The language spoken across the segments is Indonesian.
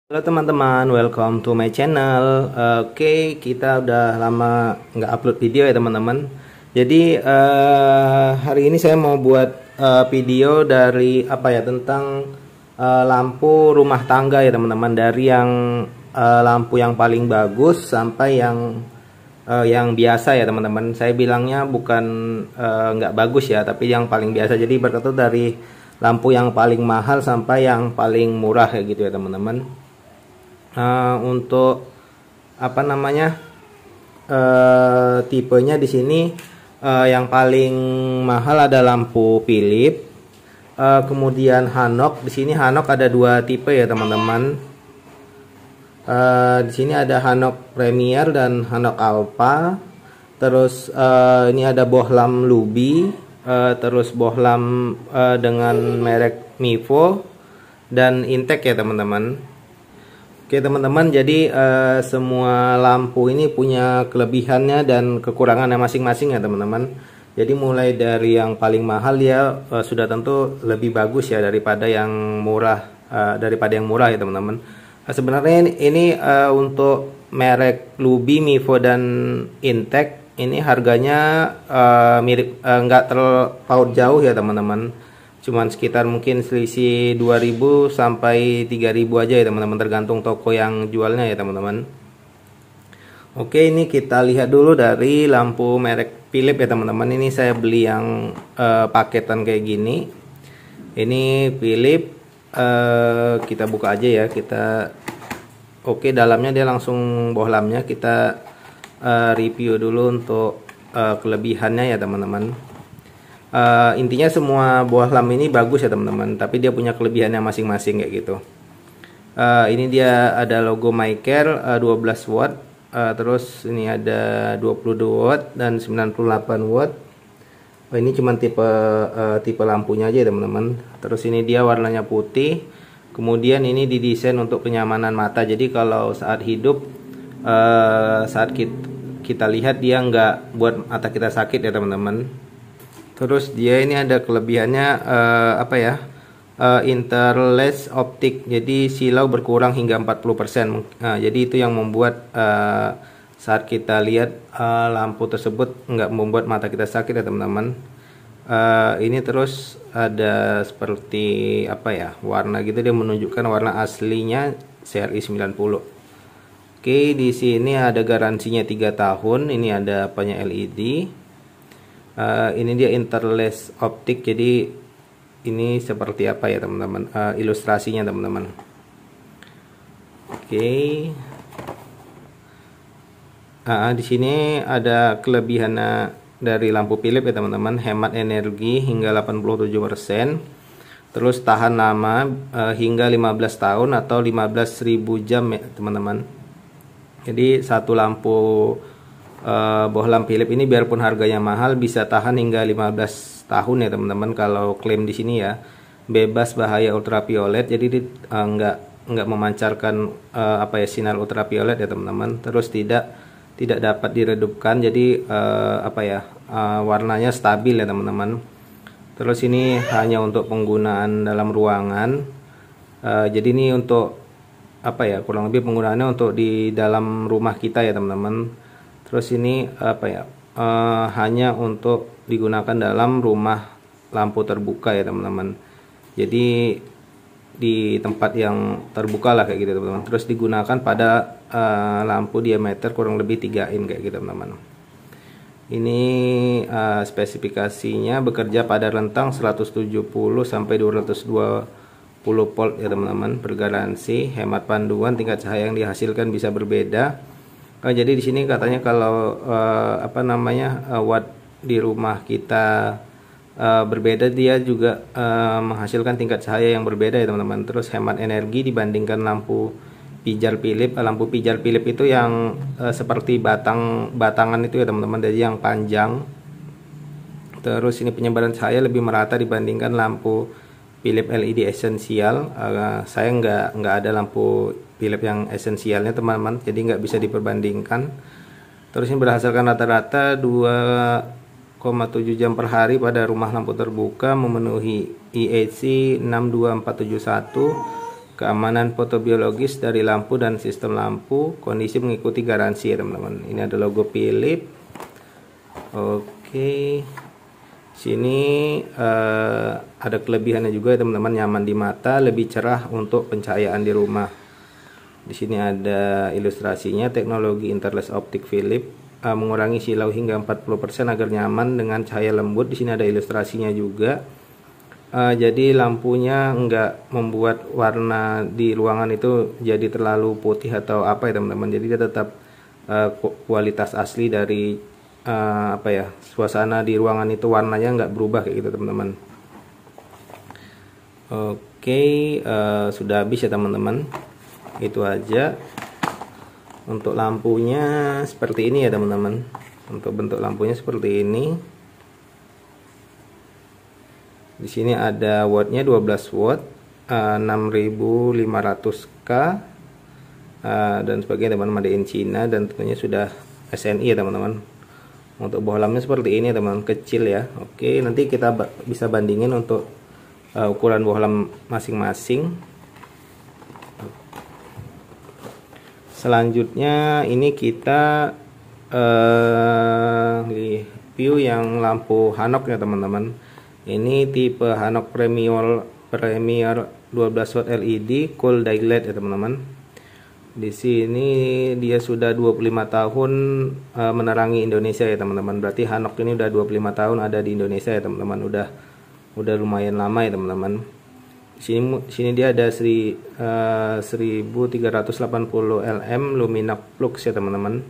Halo teman-teman, welcome to my channel. Oke, kita udah lama nggak upload video ya teman-teman. Jadi hari ini saya mau buat video dari tentang lampu rumah tangga ya teman-teman. Dari yang lampu yang paling bagus sampai yang biasa ya teman-teman. Saya bilangnya bukan nggak bagus ya, tapi yang paling biasa. Jadi berkata dari lampu yang paling mahal sampai yang paling murah ya gitu ya teman-teman. Untuk tipenya di sini yang paling mahal ada lampu Philips, kemudian Hanok. Di sini Hanok ada dua tipe ya teman-teman. Di sini ada Hanok Premier dan Hanok Alpha. Terus ini ada bohlam Luby, terus bohlam dengan merek Mivo dan Intek ya teman-teman. Oke teman-teman, jadi semua lampu ini punya kelebihannya dan kekurangannya masing-masing ya teman-teman. Jadi mulai dari yang paling mahal ya sudah tentu lebih bagus ya daripada yang murah, ya teman-teman. Sebenarnya ini untuk merek Luby, Mivo dan Intek ini harganya mirip, nggak terpaut jauh ya teman-teman. Cuman sekitar mungkin selisih 2000 sampai 3000 aja ya teman-teman, tergantung toko yang jualnya ya teman-teman. Oke, ini kita lihat dulu dari lampu merek Philips ya teman-teman. Ini saya beli yang paketan kayak gini. Ini Philips, kita buka aja ya. Oke, dalamnya dia langsung bohlamnya. Kita review dulu untuk kelebihannya ya teman-teman. Intinya semua bohlam ini bagus ya teman-teman, tapi dia punya kelebihannya masing-masing kayak gitu. Ini dia ada logo MyCare 12 watt, terus ini ada 22 watt dan 98 watt. Ini cuma tipe lampunya aja ya teman-teman. Terus ini dia warnanya putih. Kemudian ini didesain untuk kenyamanan mata. Jadi kalau saat hidup, saat kita lihat dia nggak buat mata kita sakit ya teman-teman. Terus dia ini ada kelebihannya interlace optik, jadi silau berkurang hingga 40%. Jadi itu yang membuat saat kita lihat lampu tersebut nggak membuat mata kita sakit ya teman-teman. Ini terus ada seperti warna gitu, dia menunjukkan warna aslinya seri 90. Oke, di sini ada garansinya 3 tahun. Ini ada LED. Ini dia interlace optik, jadi ini seperti apa ya teman-teman, ilustrasinya teman-teman. Oke, di sini ada kelebihannya dari lampu Philips ya teman-teman. Hemat energi hingga 87%, terus tahan lama hingga 15 tahun atau 15.000 jam ya teman-teman. Jadi satu lampu bohlam Philips ini biarpun harganya mahal bisa tahan hingga 15 tahun ya teman-teman. Kalau klaim di sini ya, bebas bahaya ultraviolet, jadi nggak memancarkan sinar ultraviolet ya teman-teman. Terus tidak dapat diredupkan, jadi warnanya stabil ya teman-teman. Terus ini hanya untuk penggunaan dalam ruangan. Jadi ini untuk kurang lebih penggunaannya untuk di dalam rumah kita ya teman-teman. Terus ini hanya untuk digunakan dalam rumah lampu terbuka ya teman-teman. Jadi di tempat yang terbuka lah kayak gitu teman-teman. Terus digunakan pada lampu diameter kurang lebih 3 in kayak gitu teman-teman. Ini spesifikasinya bekerja pada rentang 170 sampai 220 volt ya teman-teman. Bergaransi, hemat panduan, tingkat cahaya yang dihasilkan bisa berbeda. Jadi di sini katanya kalau watt di rumah kita berbeda, dia juga menghasilkan tingkat cahaya yang berbeda ya teman-teman. Terus hemat energi dibandingkan lampu pijar Philips. Lampu pijar Philips itu yang seperti batangan itu ya teman-teman, jadi yang panjang. Terus ini penyebaran cahaya lebih merata dibandingkan lampu Philips LED esensial. Saya nggak ada lampu Philips yang esensialnya teman-teman, jadi nggak bisa diperbandingkan. Terus ini berdasarkan rata-rata 2,7 jam per hari pada rumah lampu terbuka memenuhi IEC 62471 keamanan fotobiologis dari lampu dan sistem lampu, kondisi mengikuti garansi ya teman-teman. Ini ada logo Philips. Oke, sini ada kelebihannya juga ya teman-teman, nyaman di mata, lebih cerah untuk pencahayaan di rumah. Di sini ada ilustrasinya, teknologi interlace optik Philips mengurangi silau hingga 40% agar nyaman dengan cahaya lembut. Di sini ada ilustrasinya juga. Jadi lampunya enggak membuat warna di ruangan itu jadi terlalu putih atau apa ya teman-teman. Jadi dia tetap kualitas asli dari suasana di ruangan itu, warnanya enggak berubah kayak gitu teman-teman. Oke, sudah habis ya teman-teman. Itu aja. Untuk lampunya seperti ini ya teman-teman. Untuk bentuk lampunya seperti ini. Di sini ada wattnya 12 watt, 6500K dan sebagainya teman-teman, made in China, dan tentunya sudah SNI ya teman-teman. Untuk bohlamnya seperti ini teman-teman, kecil ya. Oke, nanti kita bisa bandingin untuk ukuran bohlam masing-masing. Selanjutnya ini kita review yang lampu Hanok ya teman-teman. Ini tipe Hanok Premier 12 watt LED cool daylight ya teman-teman. Di sini dia sudah 25 tahun menerangi Indonesia ya teman-teman. Berarti Hanok ini udah 25 tahun ada di Indonesia ya teman-teman. Udah lumayan lama ya teman-teman. Sini dia ada 1380 Lm Luminox Flux ya teman-teman.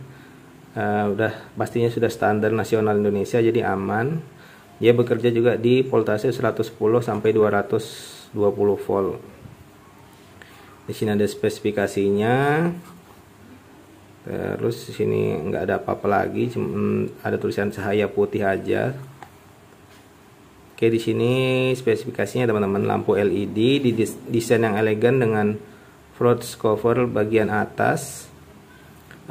Udah pastinya sudah standar nasional Indonesia, jadi aman. Dia bekerja juga di voltase 110 sampai 220 volt. Di sini ada spesifikasinya. Terus di sini nggak ada apa-apa lagi, cuma ada tulisan cahaya putih aja. Oke, di sini spesifikasinya teman-teman, lampu LED di desain yang elegan dengan frost cover bagian atas,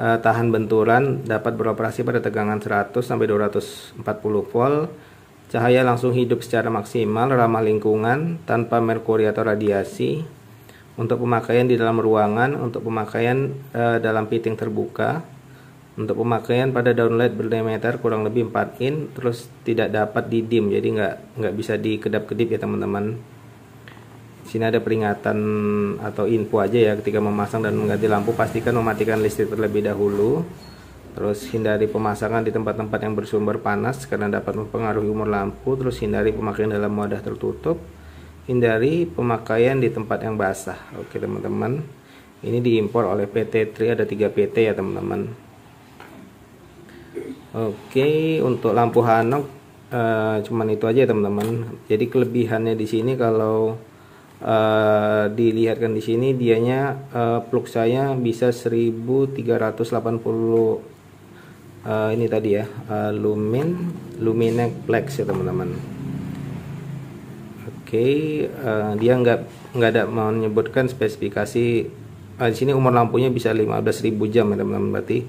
tahan benturan, dapat beroperasi pada tegangan 100 sampai 240 volt. Cahaya langsung hidup secara maksimal, ramah lingkungan, tanpa merkuri atau radiasi. Untuk pemakaian di dalam ruangan, untuk pemakaian dalam fitting terbuka, untuk pemakaian pada downlight berdiameter kurang lebih 4 in, terus tidak dapat didim, jadi nggak bisa dikedap-kedip ya teman-teman. Sini ada peringatan atau info aja ya, ketika memasang dan mengganti lampu pastikan mematikan listrik terlebih dahulu. Terus hindari pemasangan di tempat-tempat yang bersumber panas karena dapat mempengaruhi umur lampu. Terus hindari pemakaian dalam wadah tertutup. Hindari pemakaian di tempat yang basah. Oke teman-teman, ini diimpor oleh PT Tri, ada 3 PT ya teman-teman. Oke, untuk lampu Hanok cuman itu aja ya teman-teman. Jadi kelebihannya di sini kalau dilihatkan di sini, dianya fluxanya bisa 1380 ini tadi ya, Luminex Flex ya teman-teman. Oke, dia nggak ada menyebutkan spesifikasi. Di sini umur lampunya bisa 15.000 jam ya teman-teman, berarti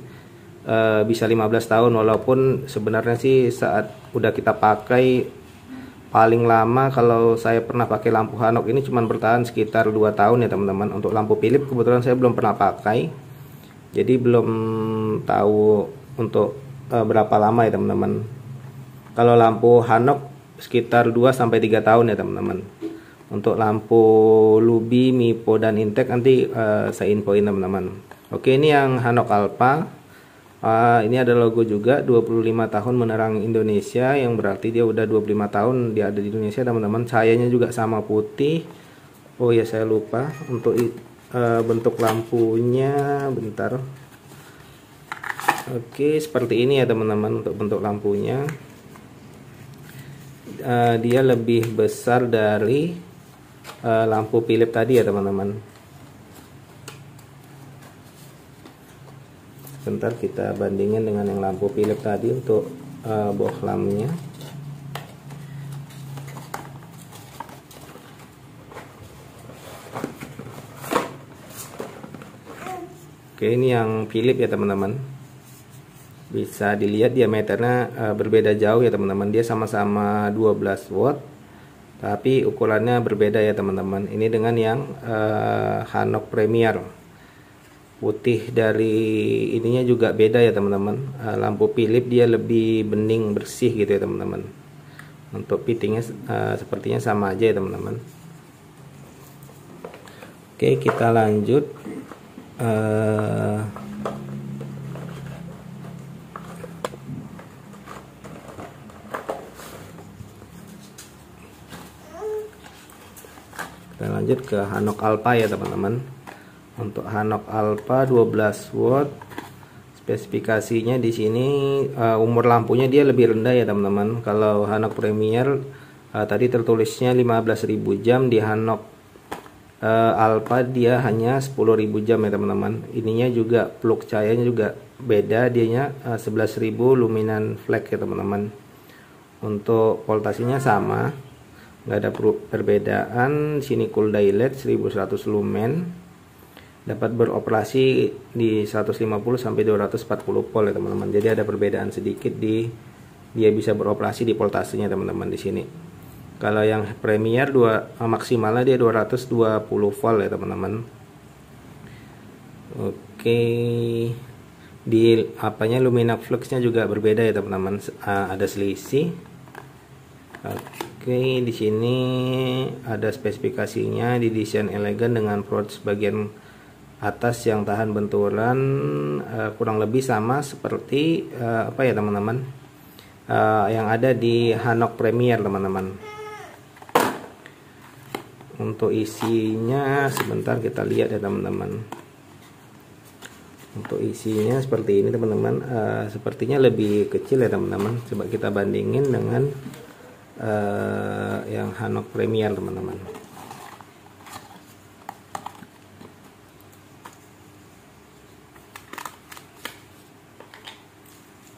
bisa 15 tahun, walaupun sebenarnya sih saat udah kita pakai paling lama, kalau saya pernah pakai lampu Hanok ini cuma bertahan sekitar 2 tahun ya teman-teman. Untuk lampu Philips kebetulan saya belum pernah pakai, jadi belum tahu untuk berapa lama ya teman-teman. Kalau lampu Hanok sekitar 2-3 tahun ya teman-teman. Untuk lampu Lubi, Mipo, dan Intek nanti saya infoin teman-teman. Oke, ini yang Hanok Alpha. Ini ada logo juga, 25 tahun menerangi Indonesia, yang berarti dia udah 25 tahun dia ada di Indonesia teman-teman. Cahayanya juga sama putih. Oh ya, saya lupa untuk bentuk lampunya, bentar. Oke, seperti ini ya teman-teman untuk bentuk lampunya. Dia lebih besar dari lampu Philips tadi ya teman-teman. Bentar kita bandingin dengan yang lampu Philips tadi untuk bohlamnya. Oke, ini yang Philips ya teman-teman. Bisa dilihat diameternya berbeda jauh ya teman-teman. Dia sama-sama 12 watt, tapi ukurannya berbeda ya teman-teman. Ini dengan yang Hanok Premier. Putih dari ininya juga beda ya teman-teman. Lampu Philips dia lebih bening bersih gitu ya teman-teman. Untuk fittingnya sepertinya sama aja ya teman-teman. Oke, kita lanjut. Kita lanjut ke Hanok Alpha ya teman-teman. Untuk Hanok Alpha 12 watt, spesifikasinya di sini umur lampunya dia lebih rendah ya teman-teman. Kalau Hanok Premier tadi tertulisnya 15.000 jam, di Hanok Alpha dia hanya 10.000 jam ya teman-teman. Ininya juga plug cahayanya juga beda, dianya 11.000 luminan flag ya teman-teman. Untuk voltasenya sama, nggak ada perbedaan. Sini cool daylight 1100 lumen, dapat beroperasi di 150 sampai 240 volt ya teman-teman. Jadi ada perbedaan sedikit di dia bisa beroperasi di voltasenya teman-teman di sini. Kalau yang Premier maksimalnya dia 220 volt ya teman-teman. Oke. Di apanya luminance fluxnya juga berbeda ya teman-teman. Ada selisih. Oke, di sini ada spesifikasinya, didesain elegan dengan pouch bagian atas yang tahan benturan, kurang lebih sama seperti apa ya teman-teman, yang ada di Hanok Premier teman-teman. Untuk isinya sebentar kita lihat ya teman-teman. Untuk isinya seperti ini teman-teman, sepertinya lebih kecil ya teman-teman. Coba kita bandingin dengan yang Hanok Premier teman-teman.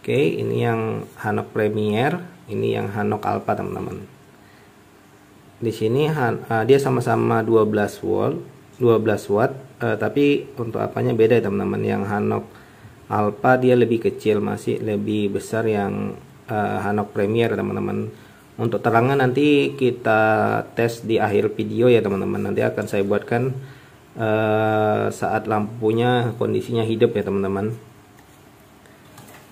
Oke, ini yang Hanok Premier, ini yang Hanok Alpha teman-teman. Di sini dia sama-sama 12 watt, tapi untuk apanya beda ya teman-teman. Yang Hanok Alpha dia lebih kecil, masih lebih besar yang Hanok Premier teman-teman. Untuk terangan nanti kita tes di akhir video ya teman-teman. Nanti akan saya buatkan saat lampunya kondisinya hidup ya teman-teman.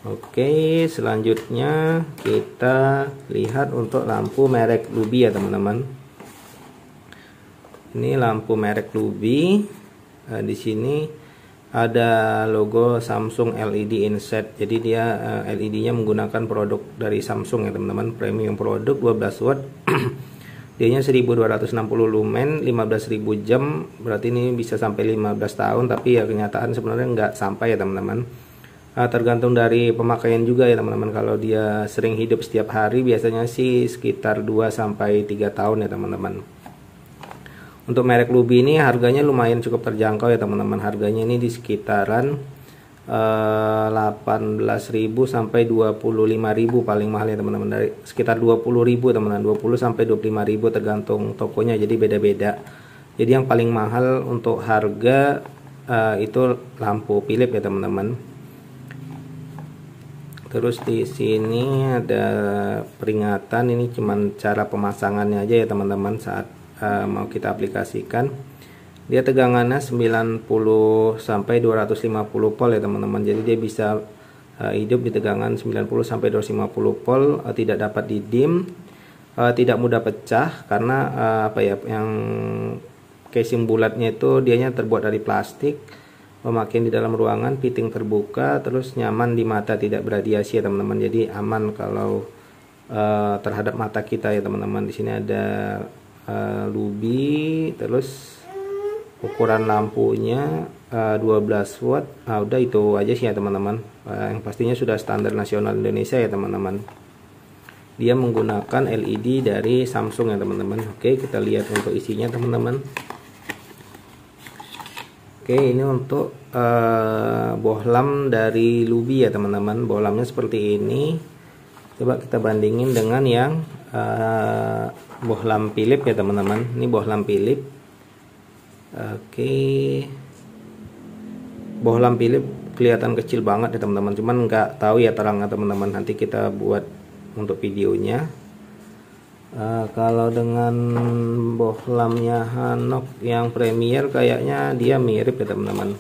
Oke, selanjutnya kita lihat untuk lampu merek Luby ya teman-teman. Ini lampu merek Luby. Di sini ada logo Samsung LED Inset. Jadi dia LED-nya menggunakan produk dari Samsung ya teman-teman, premium produk 12 watt. Dianya 1260 lumen, 15.000 jam. Berarti ini bisa sampai 15 tahun, tapi ya kenyataan sebenarnya nggak sampai ya teman-teman. Tergantung dari pemakaian juga ya teman-teman. Kalau dia sering hidup setiap hari biasanya sih sekitar 2 sampai 3 tahun ya teman-teman. Untuk merek Luby ini harganya lumayan cukup terjangkau ya teman-teman. Harganya ini di sekitaran 18.000 sampai 25.000 paling mahal ya teman-teman. Dari sekitar 20.000 teman-teman, 20 sampai 25.000 tergantung tokonya, jadi beda-beda. Jadi yang paling mahal untuk harga itu lampu Philips ya teman-teman. Terus di sini ada peringatan, ini cuman cara pemasangannya aja ya teman-teman saat mau kita aplikasikan. Dia tegangannya 90 sampai 250 volt ya teman-teman. Jadi dia bisa hidup di tegangan 90 sampai 250 volt, tidak dapat didim, tidak mudah pecah karena apa ya, yang casing bulatnya itu dianya terbuat dari plastik. Pemakaian di dalam ruangan, fitting terbuka, terus nyaman di mata, tidak beradiasi ya teman-teman. Jadi aman kalau terhadap mata kita ya teman-teman. Di sini ada Luby, terus ukuran lampunya 12 watt. Udah itu aja sih ya teman-teman. Yang pastinya sudah standar nasional Indonesia ya teman-teman. Dia menggunakan LED dari Samsung ya teman-teman. Oke, kita lihat untuk isinya teman-teman. Oke, ini untuk bohlam dari Luby ya teman-teman. Bohlamnya seperti ini. Coba kita bandingin dengan yang bohlam Philips ya teman-teman. Ini bohlam Philips. Oke, bohlam Philips kelihatan kecil banget ya teman-teman. Cuman nggak tahu ya terangnya teman-teman. Nanti kita buat untuk videonya. Kalau dengan bohlamnya Hanok yang Premier kayaknya dia mirip ya teman-teman.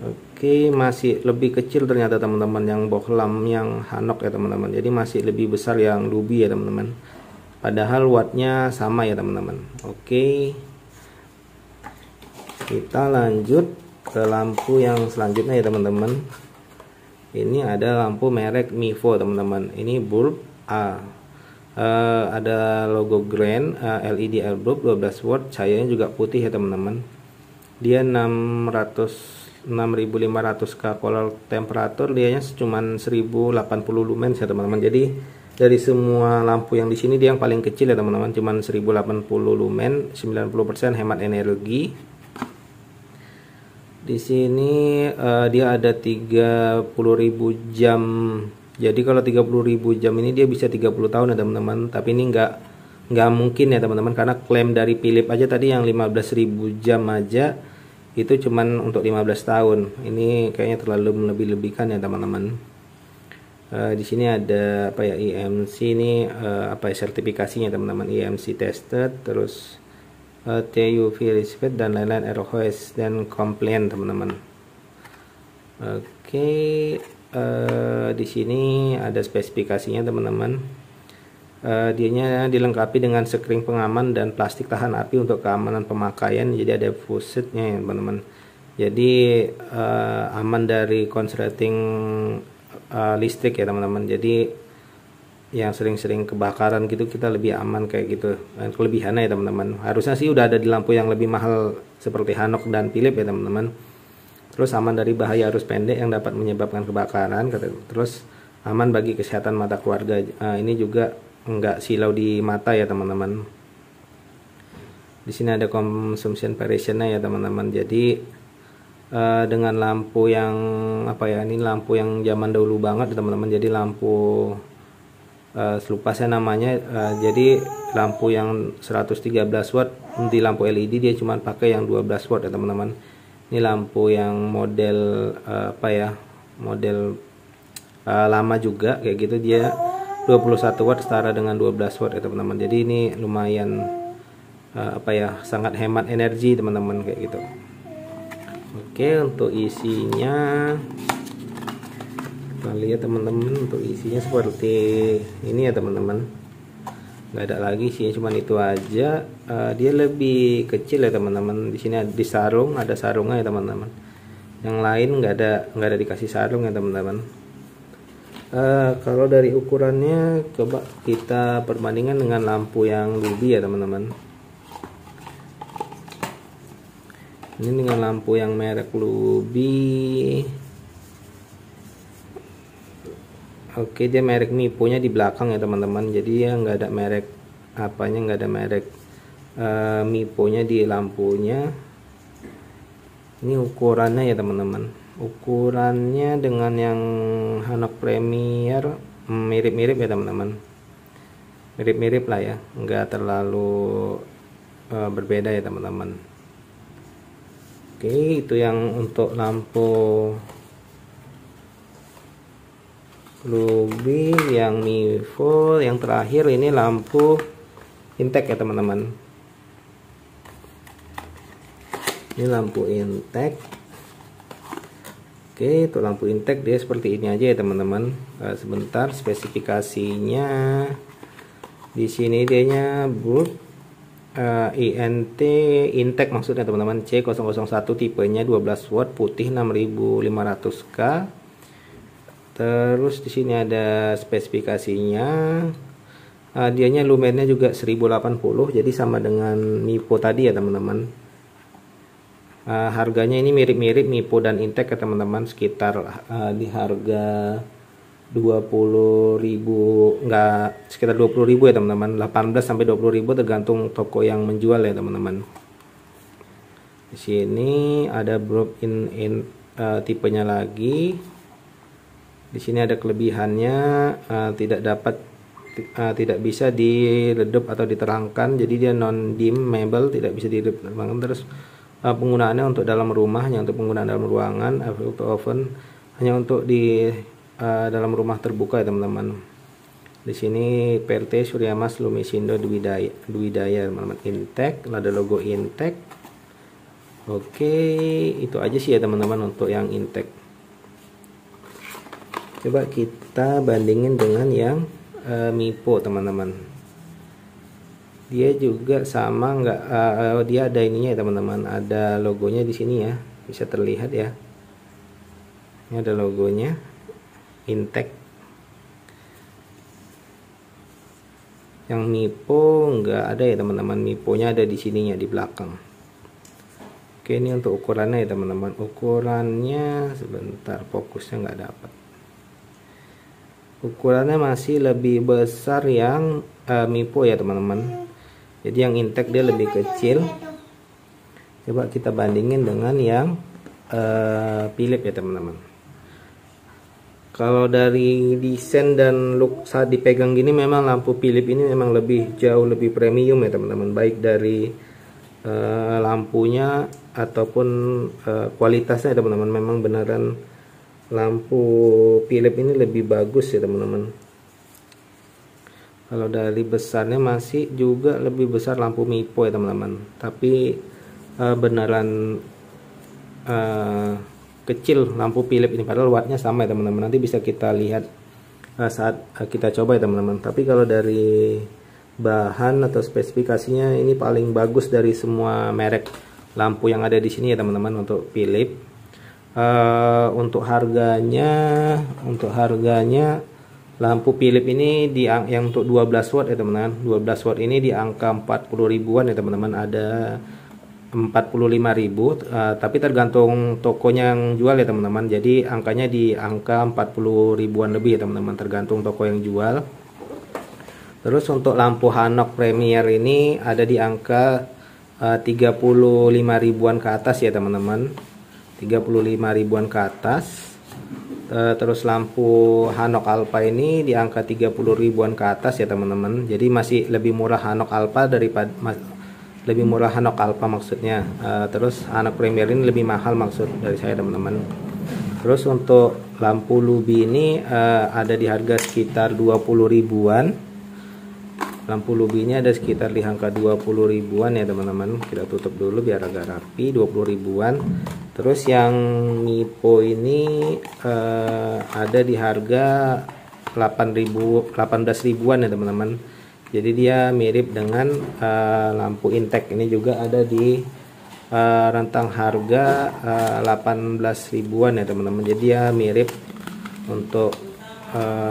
Oke, masih lebih kecil ternyata teman-teman yang bohlam yang Hanok ya teman-teman. Jadi masih lebih besar yang Luby ya teman-teman. Padahal wattnya sama ya teman-teman. Oke, kita lanjut ke lampu yang selanjutnya ya teman-teman. Ini ada lampu merek Mivo teman-teman. Ini bulb A. Ada logo grand, LED L bulb 12 watt, cahayanya juga putih ya teman-teman. Dia 6500 K color temperatur, dianya cuma 1080 lumens ya teman-teman. Jadi dari semua lampu yang di sini dia yang paling kecil ya teman-teman, cuma 1080 lumen, 90% hemat energi. Di sini dia ada 30.000 jam. Jadi kalau 30.000 jam ini dia bisa 30 tahun ya teman-teman. Tapi ini nggak mungkin ya teman-teman, karena klaim dari Philips aja tadi yang 15.000 jam aja itu cuman untuk 15 tahun. Ini kayaknya terlalu melebih-lebihkan ya teman-teman. Di sini ada apa ya, EMC ini apa ya, sertifikasinya teman-teman, EMC tested, terus TUV respect dan lain-lain, ROHS dan complaint teman-teman. Oke, di sini ada spesifikasinya teman-teman. Dianya dilengkapi dengan screen pengaman dan plastik tahan api untuk keamanan pemakaian. Jadi ada fusetnya ya teman-teman. Jadi aman dari konsleting listrik ya teman-teman. Jadi yang sering-sering kebakaran gitu kita lebih aman kayak gitu. Dan kelebihannya ya teman-teman, harusnya sih udah ada di lampu yang lebih mahal seperti Hanok dan Philips ya teman-teman. Terus aman dari bahaya arus pendek yang dapat menyebabkan kebakaran. Terus aman bagi kesehatan mata keluarga. Ini juga enggak silau di mata ya teman-teman. Di sini ada consumption variation-nya ya teman-teman. Jadi dengan lampu yang apa ya, ini lampu yang zaman dahulu banget teman-teman. Jadi lampu lupa saya namanya. Jadi lampu yang 113 watt di lampu LED dia cuma pakai yang 12 watt ya teman-teman. Ini lampu yang model apa ya, model lama juga kayak gitu, dia 21 watt setara dengan 12 watt ya teman-teman. Jadi ini lumayan apa ya, sangat hemat energi teman-teman kayak gitu. Oke, untuk isinya kita lihat teman-teman. Untuk isinya seperti ini ya teman-teman, nggak ada lagi sih, cuman itu aja. Dia lebih kecil ya teman-teman. Di sini di sarung, ada sarungnya ya teman-teman. Yang lain nggak ada dikasih sarung ya teman-teman. Kalau dari ukurannya coba kita perbandingan dengan lampu yang Luby ya teman-teman. Ini dengan lampu yang merek Luby. Oke, dia merek Mipo nya di belakang ya teman-teman. Jadi ya nggak ada merek apanya, nggak ada merek Mipo nya di lampunya. Ini ukurannya ya teman-teman. Ukurannya dengan yang Hanok Premier mirip-mirip ya teman-teman. Mirip-mirip lah ya, nggak terlalu berbeda ya teman-teman. Oke, itu yang untuk lampu Luby yang Mivo. Yang terakhir ini lampu Intec ya teman-teman. Ini lampu Intec. Oke, untuk lampu Intec dia seperti ini aja ya teman-teman. Sebentar, spesifikasinya di sini dianya bulb INT Intec maksudnya teman-teman, C001 tipenya 12 watt, putih 6500K. Terus di sini ada spesifikasinya. Dianya lumennya juga 1080, jadi sama dengan Mipo tadi ya teman-teman. Harganya ini mirip-mirip Mipo dan Intec ya teman-teman, sekitar di harga 20.000, enggak, sekitar 20.000 ya teman-teman. 18 sampai 20.000 tergantung toko yang menjual ya teman-teman. Di sini ada bulb in tipenya lagi. Di sini ada kelebihannya, tidak bisa diredup atau diterangkan. Jadi dia non dimmable, tidak bisa diterangkan. Terus penggunaannya untuk dalam rumah, hanya untuk penggunaan dalam ruangan. Oven hanya untuk di dalam rumah terbuka ya teman-teman. Di sini PT Surya Mas Lumisindo Dwidaya teman-teman, Intek, ada logo Intek. Oke, itu aja sih ya teman-teman untuk yang Intek. Coba kita bandingin dengan yang Mipo teman-teman. Dia juga sama nggak? Dia ada ininya ya teman-teman, ada logonya di sini ya, bisa terlihat ya. Ini ada logonya Intek. Yang Mipo nggak ada ya teman-teman, Miponya ada di sininya di belakang. Oke, ini untuk ukurannya ya teman-teman. Ukurannya sebentar, fokusnya nggak dapat. Ukurannya masih lebih besar yang Mipo ya teman-teman. Jadi yang Intek dia lebih kecil. Coba kita bandingin dengan yang Philips ya teman-teman. Kalau dari desain dan look saat dipegang gini, memang lampu Philips ini memang jauh lebih premium ya teman-teman. Baik dari lampunya ataupun kualitasnya teman-teman, memang beneran lampu Philips ini lebih bagus ya teman-teman. Kalau dari besarnya masih juga lebih besar lampu Mipo ya teman-teman, tapi beneran kecil lampu Philips ini, padahal wattnya sama ya teman-teman. Nanti bisa kita lihat saat kita coba ya teman-teman. Tapi kalau dari bahan atau spesifikasinya, ini paling bagus dari semua merek lampu yang ada di sini ya teman-teman untuk Philips. Untuk harganya lampu Philips ini yang untuk 12 watt ya teman-teman. 12 watt ini di angka 40 ribuan ya teman-teman. Ada 45.000, tapi tergantung tokonya yang jual ya teman-teman. Jadi angkanya di angka 40 ribuan lebih ya teman-teman, tergantung toko yang jual. Terus untuk lampu Hanok Premier ini ada di angka 35 ribuan ke atas ya teman-teman. 35 ribuan ke atas. Terus lampu Hanok Alpha ini di angka 30 ribuan ke atas ya teman-teman. Jadi masih lebih murah Hanok Alpha maksudnya. Terus Hanok Premier ini lebih mahal maksud dari saya teman-teman. Terus untuk lampu Lubi ini ada di harga sekitar 20 ribuan. Lampu Lubinya ada sekitar di angka 20 ribuan ya teman-teman. Kita tutup dulu biar agak rapi, 20 ribuan. Terus yang Mipo ini ada di harga 18 ribuan ya teman-teman. Jadi dia mirip dengan lampu Intek. Ini juga ada di rentang harga 18 ribuan ya teman-teman. Jadi dia mirip untuk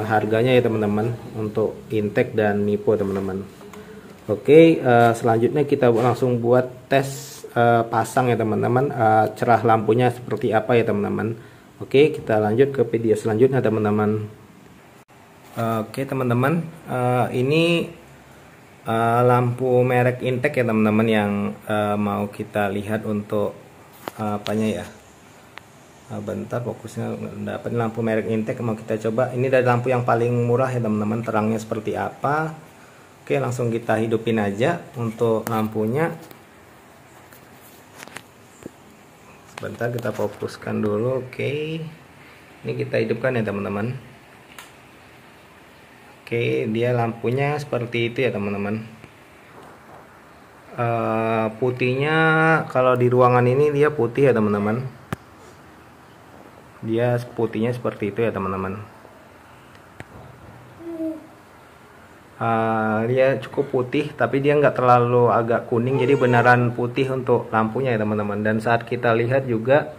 harganya ya teman-teman, untuk Intek dan Mipo teman-teman. Oke, selanjutnya kita langsung buat tes pasang ya teman-teman, cerah lampunya seperti apa ya teman-teman. Oke, kita lanjut ke video selanjutnya teman-teman. Oke teman-teman, ini lampu merek Intek ya teman-teman yang mau kita lihat untuk apanya ya. Bentar, fokusnya dapat. Lampu merek Intek mau kita coba. Ini dari lampu yang paling murah ya teman-teman, terangnya seperti apa. Oke, langsung kita hidupin aja untuk lampunya. Sebentar, kita fokuskan dulu. Oke, ini kita hidupkan ya teman-teman. Oke, dia lampunya seperti itu ya teman-teman. Putihnya kalau di ruangan ini dia putih ya teman-teman. Dia putihnya seperti itu ya teman-teman. Dia cukup putih, tapi dia nggak terlalu agak kuning, jadi beneran putih untuk lampunya ya teman-teman. Dan saat kita lihat juga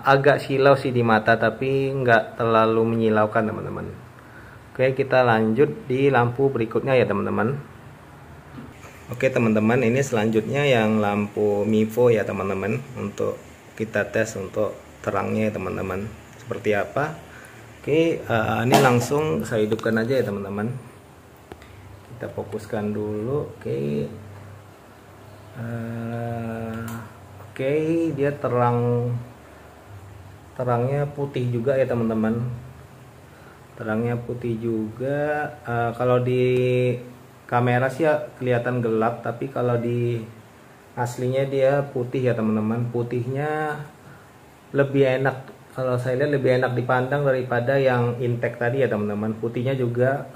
agak silau sih di mata, tapi nggak terlalu menyilaukan teman-teman. Oke, kita lanjut di lampu berikutnya ya teman-teman. Oke teman-teman, ini selanjutnya yang lampu Mivo ya teman-teman, untuk kita tes untuk terangnya ya teman-teman seperti apa. Oke, ini langsung saya hidupkan aja ya teman-teman. Kita fokuskan dulu. Oke, dia terangnya putih juga ya teman-teman. Terangnya putih juga. Kalau di kamera sih ya kelihatan gelap, tapi kalau di aslinya dia putih ya teman-teman. Putihnya lebih enak kalau saya lihat lebih enak dipandang daripada yang intek tadi ya teman-teman. Putihnya juga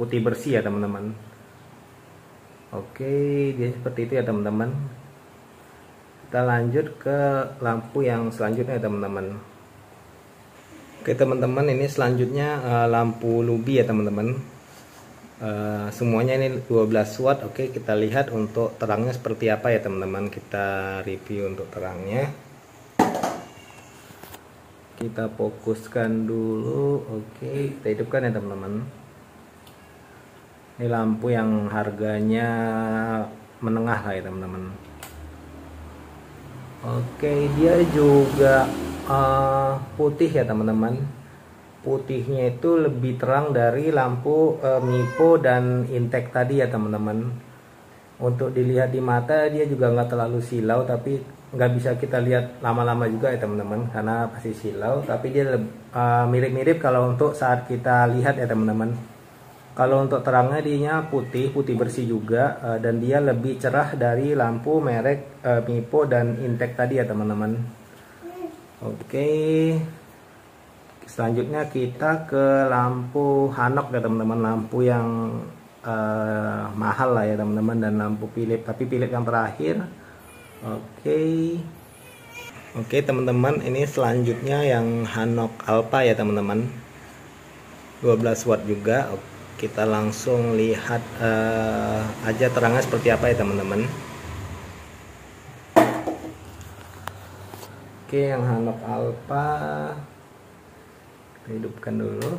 putih bersih ya teman-teman. Oke, dia seperti itu ya teman-teman. Kita lanjut ke lampu yang selanjutnya ya teman-teman. Oke teman-teman, ini selanjutnya lampu Luby ya teman-teman. Semuanya ini 12 watt. Oke, kita lihat untuk terangnya seperti apa ya teman-teman. Kita review untuk terangnya. Kita fokuskan dulu. Oke, kita hidupkan ya teman-teman. Ini lampu yang harganya menengah lah ya teman-teman. Oke, dia juga putih ya teman-teman. Putihnya itu lebih terang dari lampu Mipo dan Intek tadi ya teman-teman. Untuk dilihat di mata dia juga nggak terlalu silau, tapi nggak bisa kita lihat lama-lama juga ya teman-teman, karena pasti silau. Tapi dia mirip-mirip kalau untuk saat kita lihat ya teman-teman. Kalau untuk terangnya dia putih bersih juga, dan dia lebih cerah dari lampu merek Mipo dan Intek tadi ya teman-teman. Oke, selanjutnya kita ke lampu Hanok ya teman-teman, lampu yang mahal lah ya teman-teman, dan lampu Philips, tapi Philips yang terakhir. Oke teman-teman, ini selanjutnya yang Hanok Alpha ya teman-teman, 12 watt juga. Kita langsung lihat aja terangnya seperti apa ya teman-teman. Oke, yang Hanok Alpha kita hidupkan dulu.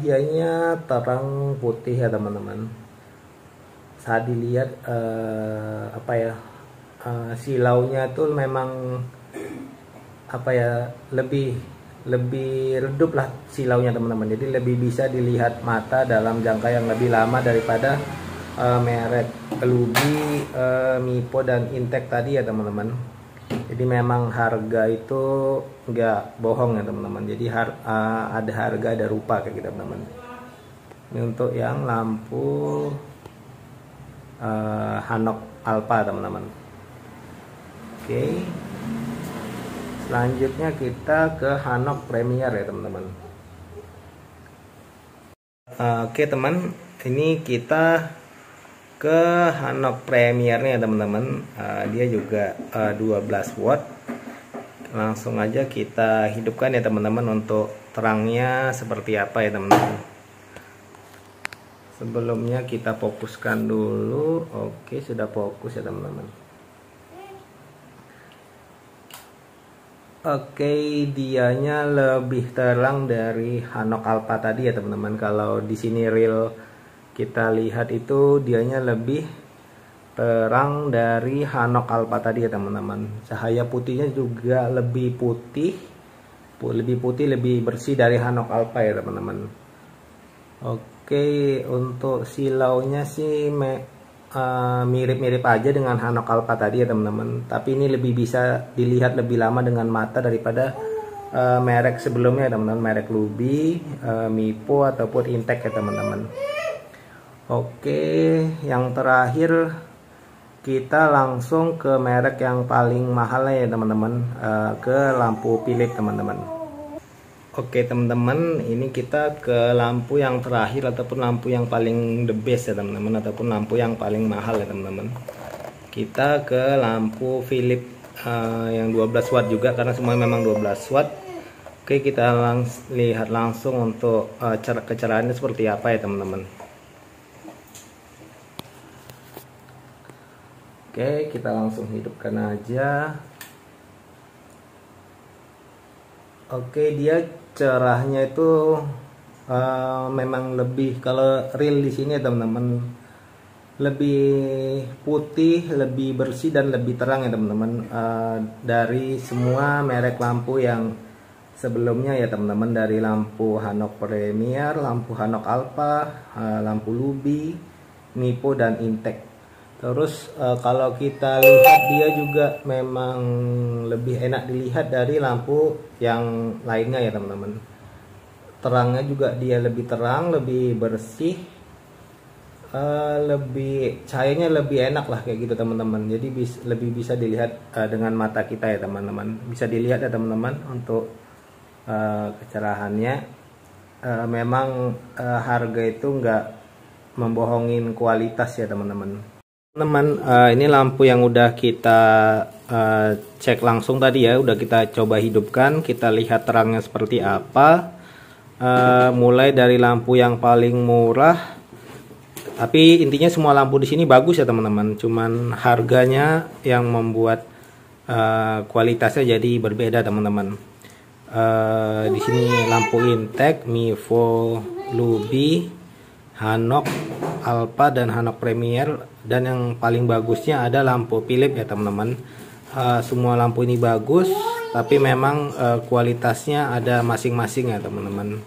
Dianya terang putih ya teman-teman. Saat dilihat silaunya tuh memang lebih redup lah silaunya teman-teman. Jadi lebih bisa dilihat mata dalam jangka yang lebih lama daripada merek Luby, Mipo dan Intek tadi ya teman-teman. Jadi memang harga itu nggak bohong ya teman-teman. Jadi ada harga ada rupa kayak gitu teman-teman. Ini untuk yang lampu Hanok Alpha teman-teman. Oke, selanjutnya kita ke Hanok Premier ya teman-teman. Oke teman, ini kita ke Hanok Premier nih ya teman-teman. Dia juga 12 watt. Langsung aja kita hidupkan ya teman-teman untuk terangnya seperti apa ya teman-teman. Sebelumnya kita fokuskan dulu. Oke, sudah fokus ya teman-teman. Oke, dianya lebih terang dari Hanok Alpha tadi ya teman-teman. Kalau di sini real kita lihat itu dianya lebih terang dari Hanok Alpha tadi ya teman-teman. Cahaya putihnya juga lebih putih, lebih bersih dari Hanok Alpha ya teman-teman. Oke, untuk silaunya sih mirip-mirip aja dengan Hanok Alpha tadi ya teman-teman. Tapi ini lebih bisa dilihat lebih lama dengan mata daripada merek sebelumnya ya teman-teman, merek Luby, Mipo ataupun Intek ya teman-teman. Oke, yang terakhir kita langsung ke merek yang paling mahal ya teman-teman, ke lampu Philips teman-teman. Oke teman-teman, ini kita ke lampu yang terakhir ataupun lampu yang paling the best ya teman-teman, ataupun lampu yang paling mahal ya teman-teman. Kita ke lampu Philips yang 12 watt juga, karena semuanya memang 12 watt. Oke, kita lihat langsung untuk kecerahannya seperti apa ya teman-teman. Oke, kita langsung hidupkan aja. Oke, dia cerahnya itu memang lebih, kalau real di sini ya teman-teman, lebih putih, lebih bersih dan lebih terang ya teman-teman, dari semua merek lampu yang sebelumnya ya teman-teman, dari lampu Hanok Premier, lampu Hanok Alpha, lampu Luby, Mipo dan Intek. Terus kalau kita lihat dia juga memang lebih enak dilihat dari lampu yang lainnya ya teman-teman. Terangnya juga dia lebih terang, lebih bersih, lebih cahayanya lebih enak lah kayak gitu teman-teman. Jadi lebih bisa dilihat dengan mata kita ya teman-teman. Bisa dilihat ya teman-teman untuk kecerahannya. Memang harga itu nggak membohongin kualitas ya teman-teman. Teman-teman, ini lampu yang udah kita cek langsung tadi ya, udah kita coba hidupkan, kita lihat terangnya seperti apa. Mulai dari lampu yang paling murah, tapi intinya semua lampu di sini bagus ya teman-teman. Cuman harganya yang membuat kualitasnya jadi berbeda teman-teman. Di sini lampu Intex, Mivo, Luby, Hanok, Alpha dan Hanok Premier, dan yang paling bagusnya ada lampu Philips ya teman-teman. Semua lampu ini bagus, tapi memang kualitasnya ada masing-masing ya teman-teman.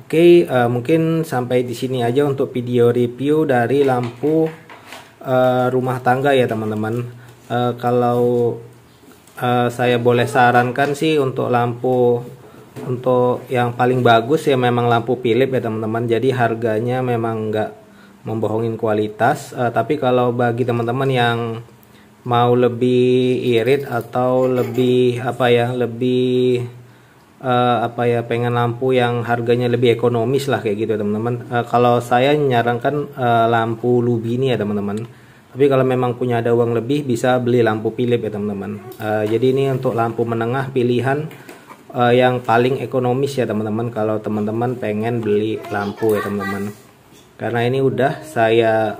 Oke, mungkin sampai di sini aja untuk video review dari lampu rumah tangga ya teman-teman. Kalau saya boleh sarankan sih untuk lampu untuk yang paling bagus ya memang lampu Philips ya teman-teman. Jadi harganya memang nggak membohongin kualitas. Tapi kalau bagi teman-teman yang mau lebih irit atau lebih pengen lampu yang harganya lebih ekonomis lah kayak gitu teman-teman. Kalau saya menyarankan lampu Luby ini ya teman-teman. Tapi kalau memang punya ada uang lebih bisa beli lampu Philips ya teman-teman. Jadi ini untuk lampu menengah pilihan yang paling ekonomis ya teman-teman. Kalau teman-teman pengen beli lampu ya teman-teman. Karena ini udah saya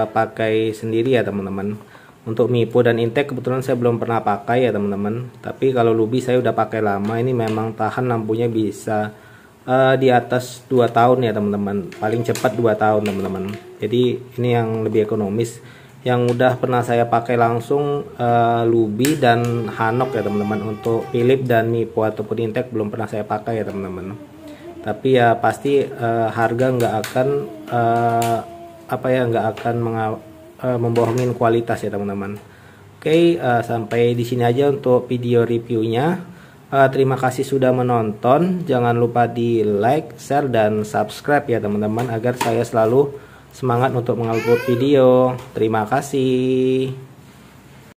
pakai sendiri ya teman-teman. Untuk Mivo dan Intex kebetulan saya belum pernah pakai ya teman-teman. Tapi kalau Luby saya udah pakai lama. Ini memang tahan lampunya bisa di atas 2 tahun ya teman-teman. Paling cepat 2 tahun teman-teman. Jadi ini yang lebih ekonomis. Yang udah pernah saya pakai langsung Luby dan Hanok ya teman-teman. Untuk Philips dan Mivo ataupun Intex belum pernah saya pakai ya teman-teman. Tapi ya pasti harga nggak akan membohongin kualitas ya teman-teman. Oke, sampai di sini aja untuk video reviewnya. Terima kasih sudah menonton. Jangan lupa di like, share, dan subscribe ya teman-teman agar saya selalu semangat untuk mengupload video. Terima kasih.